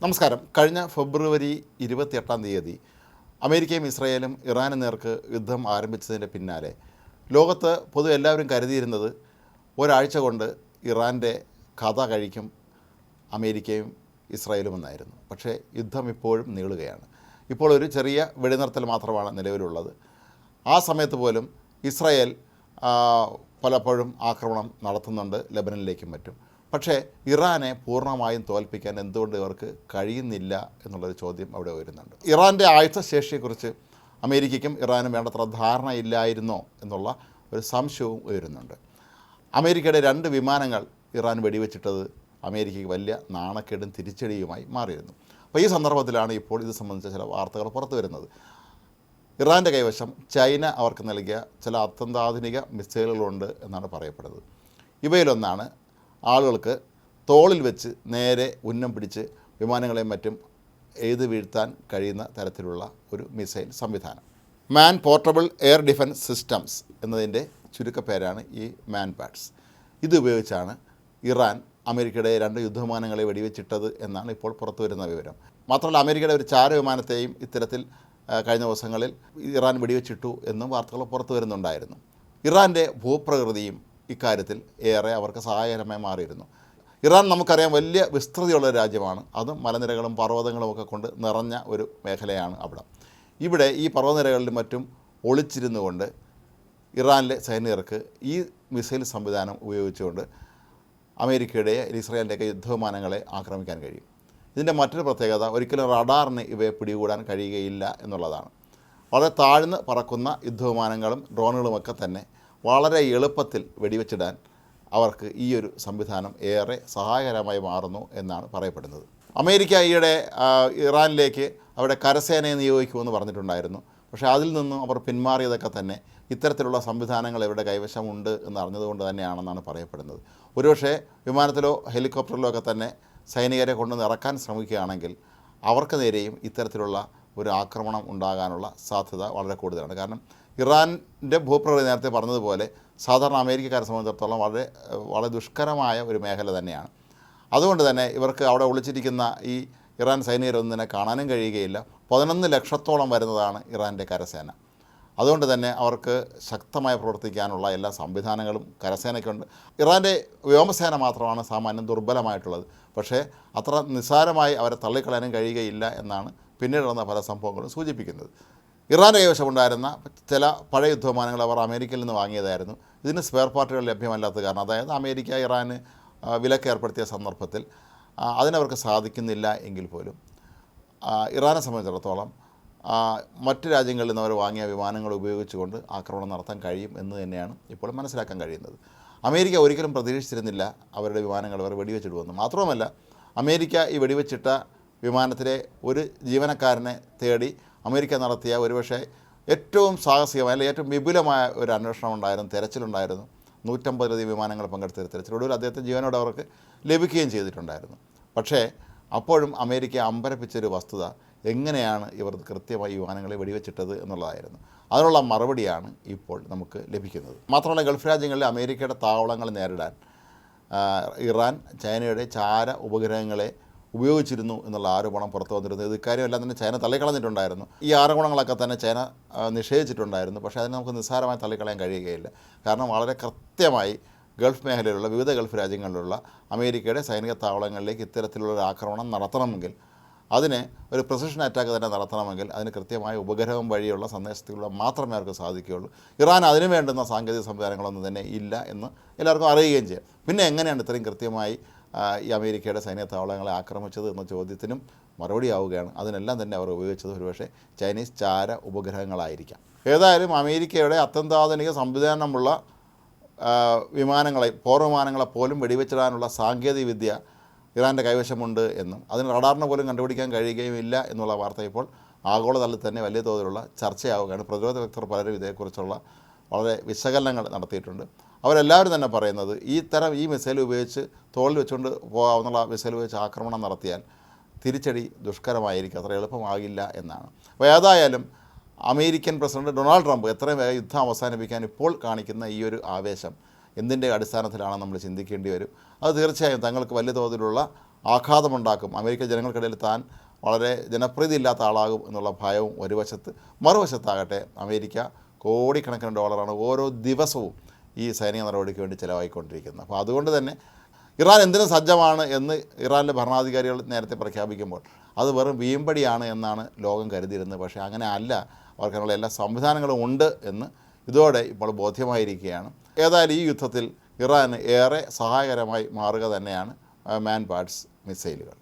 നമസ്കാരം. കഴിഞ്ഞ ഫെബ്രുവരി 28 അമേരിക്കയും ഇസ്രായേലും ഇറാന് നേർക്ക് യുദ്ധം ആരംഭിച്ചതിൻ്റെ പിന്നാലെ ലോകത്ത് പൊതുവെ എല്ലാവരും കരുതിയിരുന്നത് ഒരാഴ്ച കൊണ്ട് ഇറാൻ്റെ കഥ കഴിക്കും അമേരിക്കയും ഇസ്രായേലും എന്നായിരുന്നു. പക്ഷേ യുദ്ധം ഇപ്പോഴും നീളുകയാണ്. ഇപ്പോൾ ഒരു ചെറിയ വെടിനിർത്തൽ മാത്രമാണ് നിലവിലുള്ളത്. ആ സമയത്ത് പോലും ഇസ്രായേൽ പലപ്പോഴും ആക്രമണം നടത്തുന്നുണ്ട് ലെബനനിലേക്കും മറ്റും. പക്ഷേ ഇറാനെ പൂർണ്ണമായും തോൽപ്പിക്കാൻ എന്തുകൊണ്ട് ഇവർക്ക് കഴിയുന്നില്ല എന്നുള്ളൊരു ചോദ്യം അവിടെ വരുന്നുണ്ട്. ഇറാൻ്റെ ആയുധശേഷിയെക്കുറിച്ച് അമേരിക്കയ്ക്കും ഇറാനും വേണ്ടത്ര ധാരണയില്ലായിരുന്നോ എന്നുള്ള ഒരു സംശയവും ഉയരുന്നുണ്ട്. അമേരിക്കയുടെ 2 വിമാനങ്ങൾ ഇറാൻ വെടിവെച്ചിട്ടത് അമേരിക്കയ്ക്ക് വലിയ നാണക്കേടും തിരിച്ചടിയുമായി മാറിയിരുന്നു. അപ്പോൾ ഈ സന്ദർഭത്തിലാണ് ഇപ്പോൾ ഇത് സംബന്ധിച്ച ചില വാർത്തകൾ പുറത്തു വരുന്നത്. ഇറാൻ്റെ കൈവശം ചൈന അവർക്ക് നൽകിയ ചില അത്യന്താധുനിക മിസൈലുകളുണ്ട് എന്നാണ് പറയപ്പെടുന്നത്. ഇവയിലൊന്നാണ് ആളുകൾക്ക് തോളിൽ വെച്ച് നേരെ ഉന്നം പിടിച്ച് വിമാനങ്ങളെയും മറ്റും എയ്ത് വീഴ്ത്താൻ കഴിയുന്ന തരത്തിലുള്ള ഒരു മിസൈൽ സംവിധാനം. മാൻ പോർട്ടബിൾ എയർ ഡിഫൻസ് സിസ്റ്റംസ് എന്നതിൻ്റെ ചുരുക്കപ്പേരാണ് ഈ മാൻ പാഡ്സ്. ഇത് ഉപയോഗിച്ചാണ് ഇറാൻ അമേരിക്കയുടെ 2 യുദ്ധവിമാനങ്ങളെ വെടിവെച്ചിട്ടത് എന്നാണ് ഇപ്പോൾ പുറത്തു വരുന്ന വിവരം. മാത്രമല്ല അമേരിക്കയുടെ ഒരു ചാരവിമാനത്തെയും ഇത്തരത്തിൽ കഴിഞ്ഞ ദിവസങ്ങളിൽ ഇറാൻ വെടിവെച്ചിട്ടു എന്നും വാർത്തകൾ പുറത്തു വരുന്നുണ്ടായിരുന്നു. ഇറാൻ്റെ ഭൂപ്രകൃതിയും ഇക്കാര്യത്തിൽ ഏറെ അവർക്ക് സഹായകരമായി മാറിയിരുന്നു. ഇറാൻ നമുക്കറിയാം വലിയ വിസ്തൃതിയുള്ള രാജ്യമാണ്. അതും മലനിരകളും പർവ്വതങ്ങളുമൊക്കെ കൊണ്ട് നിറഞ്ഞ ഒരു മേഖലയാണ് അവിടെ. ഇവിടെ ഈ പർവ്വതനിരകളിലും മറ്റും ഒളിച്ചിരുന്നു കൊണ്ട് ഇറാനിലെ സൈനികർക്ക് ഈ മിസൈൽ സംവിധാനം ഉപയോഗിച്ചുകൊണ്ട് അമേരിക്കയുടെ ഇസ്രായേലിൻ്റെയൊക്കെ യുദ്ധവിമാനങ്ങളെ ആക്രമിക്കാൻ കഴിയും. ഇതിൻ്റെ മറ്റൊരു പ്രത്യേകത ഒരിക്കലും റഡാറിന് ഇവയെ പിടികൂടാൻ കഴിയുകയില്ല എന്നുള്ളതാണ്. വളരെ താഴ്ന്ന് പറക്കുന്ന യുദ്ധവിമാനങ്ങളും ഡ്രോണുകളുമൊക്കെ തന്നെ വളരെ എളുപ്പത്തിൽ വെടിവെച്ചിടാൻ അവർക്ക് ഈ ഒരു സംവിധാനം ഏറെ സഹായകരമായി മാറുന്നു എന്നാണ് പറയപ്പെടുന്നത്. അമേരിക്ക ഈയിടെ ഇറാനിലേക്ക് അവിടെ കരസേനയെ നിയോഗിക്കുമെന്ന് പറഞ്ഞിട്ടുണ്ടായിരുന്നു. പക്ഷേ അതിൽ നിന്നും അവർ പിന്മാറിയതൊക്കെ തന്നെ ഇത്തരത്തിലുള്ള സംവിധാനങ്ങൾ ഇവരുടെ കൈവശമുണ്ട് എന്നറിഞ്ഞതുകൊണ്ട് തന്നെയാണെന്നാണ് പറയപ്പെടുന്നത്. ഒരുപക്ഷേ വിമാനത്തിലോ ഹെലികോപ്റ്ററിലോ ഒക്കെ തന്നെ സൈനികരെ കൊണ്ടുവന്ന് ഇറക്കാൻ ശ്രമിക്കുകയാണെങ്കിൽ അവർക്ക് നേരെയും ഇത്തരത്തിലുള്ള ഒരു ആക്രമണം ഉണ്ടാകാനുള്ള സാധ്യത വളരെ കൂടുതലാണ്. കാരണം ഇറാൻ്റെ ഭൂപ്രകൃതി നേരത്തെ പറഞ്ഞതുപോലെ സാധാരണ അമേരിക്കക്കാരെ സംബന്ധിച്ചിടത്തോളം വളരെ ദുഷ്കരമായ ഒരു മേഖല തന്നെയാണ്. അതുകൊണ്ട് തന്നെ ഇവർക്ക് അവിടെ ഒളിച്ചിരിക്കുന്ന ഈ ഇറാൻ സൈനികരൊന്നും തന്നെ കാണാനും കഴിയുകയില്ല. 11 ലക്ഷത്തോളം വരുന്നതാണ് ഇറാൻ്റെ കരസേന. അതുകൊണ്ട് തന്നെ അവർക്ക് ശക്തമായി പ്രവർത്തിക്കാനുള്ള എല്ലാ സംവിധാനങ്ങളും കരസേനയ്ക്കുണ്ട്. ഇറാൻ്റെ വ്യോമസേന മാത്രമാണ് സാമാന്യം ദുർബലമായിട്ടുള്ളത്. പക്ഷേ അത്ര നിസ്സാരമായി അവരെ തള്ളിക്കളയാനും കഴിയുകയില്ല എന്നാണ് പിന്നീട് നടന്ന പല സംഭവങ്ങളും സൂചിപ്പിക്കുന്നത്. ഇറാൻ്റെ കൈവശമുണ്ടായിരുന്ന ചില പഴയ യുദ്ധവിമാനങ്ങൾ അവർ അമേരിക്കയിൽ നിന്ന് വാങ്ങിയതായിരുന്നു. ഇതിന് സ്പെയർ പാർട്ടുകൾ ലഭ്യമല്ലാത്ത കാരണം, അതായത് അമേരിക്ക ഇറാന് വിലക്ക് ഏർപ്പെടുത്തിയ സന്ദർഭത്തിൽ അതിനവർക്ക് സാധിക്കുന്നില്ല എങ്കിൽ പോലും ഇറാനെ സംബന്ധിച്ചിടത്തോളം മറ്റ് രാജ്യങ്ങളിൽ നിന്ന് അവർ വാങ്ങിയ വിമാനങ്ങൾ ഉപയോഗിച്ചുകൊണ്ട് ആക്രമണം നടത്താൻ കഴിയും എന്ന് തന്നെയാണ് ഇപ്പോൾ മനസ്സിലാക്കാൻ കഴിയുന്നത്. അമേരിക്ക ഒരിക്കലും പ്രതീക്ഷിച്ചിരുന്നില്ല അവരുടെ വിമാനങ്ങൾ അവർ വെടിവെച്ചിടുമെന്ന്. മാത്രവുമല്ല അമേരിക്ക ഈ വെടിവെച്ചിട്ട വിമാനത്തിലെ ഒരു ജീവനക്കാരനെ തേടി അമേരിക്ക നടത്തിയ ഒരുപക്ഷെ ഏറ്റവും സാഹസികമായ അല്ലെങ്കിൽ ഏറ്റവും വിപുലമായ ഒരു അന്വേഷണം ഉണ്ടായിരുന്നു, തിരച്ചിലുണ്ടായിരുന്നു. 150 വിമാനങ്ങൾ പങ്കെടുത്ത തിരച്ചിൽ ഒടുവിൽ അദ്ദേഹത്തെ ജീവനോടെ അവർക്ക് ലഭിക്കുകയും ചെയ്തിട്ടുണ്ടായിരുന്നു. പക്ഷേ അപ്പോഴും അമേരിക്ക അമ്പരപ്പിച്ചൊരു വസ്തുത എങ്ങനെയാണ് ഇവർ കൃത്യമായി വിമാനങ്ങളെ വെടിവെച്ചിട്ടത് എന്നുള്ളതായിരുന്നു. അതിനുള്ള മറുപടിയാണ് ഇപ്പോൾ നമുക്ക് ലഭിക്കുന്നത്. മാത്രമല്ല ഗൾഫ് രാജ്യങ്ങളിൽ അമേരിക്കയുടെ താവളങ്ങൾ നേരിടാൻ ഇറാൻ ചൈനയുടെ ചാര ഉപഗ്രഹങ്ങളെ ഉപയോഗിച്ചിരുന്നു എന്നുള്ള ആരോപണം പുറത്തു വന്നിരുന്നത്. ഇക്കാര്യമെല്ലാം തന്നെ ചൈന തള്ളിക്കളഞ്ഞിട്ടുണ്ടായിരുന്നു. ഈ ആരോപണങ്ങളൊക്കെ തന്നെ ചൈന നിഷേധിച്ചിട്ടുണ്ടായിരുന്നു. പക്ഷേ അതിനെ നമുക്ക് നിസ്സാരമായി തള്ളിക്കളയാൻ കഴിയുകയില്ല. കാരണം വളരെ കൃത്യമായി ഗൾഫ് മേഖലയിലുള്ള വിവിധ ഗൾഫ് രാജ്യങ്ങളിലുള്ള അമേരിക്കയുടെ സൈനിക താവളങ്ങളിലേക്ക് ഇത്തരത്തിലുള്ള ഒരു ആക്രമണം നടത്തണമെങ്കിൽ, അതിന് ഒരു പ്രിസിഷൻ അറ്റാക്ക് തന്നെ നടത്തണമെങ്കിൽ അതിന് കൃത്യമായ ഉപഗ്രഹം വഴിയുള്ള സന്ദേശത്തിലൂടെ മാത്രമേ അവർക്ക് സാധിക്കുകയുള്ളൂ. ഇറാൻ അതിനു വേണ്ടുന്ന സാങ്കേതിക സംവിധാനങ്ങളൊന്നും തന്നെ ഇല്ല എന്ന് എല്ലാവർക്കും അറിയുകയും ചെയ്യാം. പിന്നെ എങ്ങനെയാണ് ഇത്രയും കൃത്യമായി ഈ അമേരിക്കയുടെ സൈനിക താവളങ്ങളെ ആക്രമിച്ചത് എന്ന ചോദ്യത്തിനും മറുപടിയാവുകയാണ്. അതിനെല്ലാം തന്നെ അവർ ഉപയോഗിച്ചത് ഒരുപക്ഷെ ചൈനീസ് ചാര ഉപഗ്രഹങ്ങളായിരിക്കാം. ഏതായാലും അമേരിക്കയുടെ അത്യന്താധുനിക സംവിധാനമുള്ള പോർവിമാനങ്ങളെപ്പോലും വെടിവെച്ചിടാനുള്ള സാങ്കേതിക വിദ്യ ഇറാൻ്റെ കൈവശമുണ്ട് എന്നും അതിന് റഡാറിന് പോലും കണ്ടുപിടിക്കാൻ കഴിയുകയുമില്ല എന്നുള്ള വാർത്ത ഇപ്പോൾ ആഗോളതലത്തിൽ തന്നെ വലിയ തോതിലുള്ള ചർച്ചയാവുകയാണ്. പ്രതിരോധ വിദഗ്ധർ പലരും ഇതേക്കുറിച്ചുള്ള വളരെ വിശകലനങ്ങൾ നടത്തിയിട്ടുണ്ട്. അവരെല്ലാവരും തന്നെ പറയുന്നത് ഈ മിസൈൽ ഉപയോഗിച്ച് തോളിൽ വെച്ചുകൊണ്ട് പോകാവുന്ന മിസൈൽ ഉപയോഗിച്ച് ആക്രമണം നടത്തിയാൽ തിരിച്ചടി ദുഷ്കരമായിരിക്കും, അത്ര എളുപ്പമാകില്ല എന്നാണ്. അപ്പോൾ ഏതായാലും അമേരിക്കൻ പ്രസിഡന്റ് ഡൊണാൾഡ് ട്രംപ് എത്രയും വേഗം യുദ്ധം അവസാനിപ്പിക്കാൻ ഇപ്പോൾ കാണിക്കുന്ന ഈ ഒരു ആവേശം എന്തിൻ്റെ അടിസ്ഥാനത്തിലാണ് നമ്മൾ ചിന്തിക്കേണ്ടി വരും. അത് തീർച്ചയായും തങ്ങൾക്ക് വലിയ തോതിലുള്ള ആഘാതമുണ്ടാക്കും, അമേരിക്കൻ ജനങ്ങൾക്കിടയിൽ താൻ വളരെ ജനപ്രീതി ഇല്ലാത്ത ആളാകും എന്നുള്ള ഭയവും ഒരു വശത്ത്. മറുവശത്താകട്ടെ അമേരിക്ക കോടിക്കണക്കിന് ഡോളറാണ് ഓരോ ദിവസവും ഈ സൈനിക നടപടിക്ക് വേണ്ടി ചിലവായിക്കൊണ്ടിരിക്കുന്നത്. അപ്പോൾ അതുകൊണ്ട് തന്നെ ഇറാൻ എന്തിനു സജ്ജമാണ് എന്ന് ഇറാനിലെ ഭരണാധികാരികൾ നേരത്തെ പ്രഖ്യാപിക്കുമ്പോൾ അത് വെറും വീമ്പടിയാണ് എന്നാണ് ലോകം കരുതിയിരുന്നത്. പക്ഷേ അങ്ങനെ അല്ല, അവർക്കതിനുള്ള എല്ലാ സംവിധാനങ്ങളും ഉണ്ട് എന്ന് ഇതോടെ ഇപ്പോൾ ബോധ്യമായിരിക്കുകയാണ്. ഏതായാലും ഈ യുദ്ധത്തിൽ ഇറാന് ഏറെ സഹായകരമായി മാറുക തന്നെയാണ് മാൻ പാഡ്സ് മിസൈലുകൾ.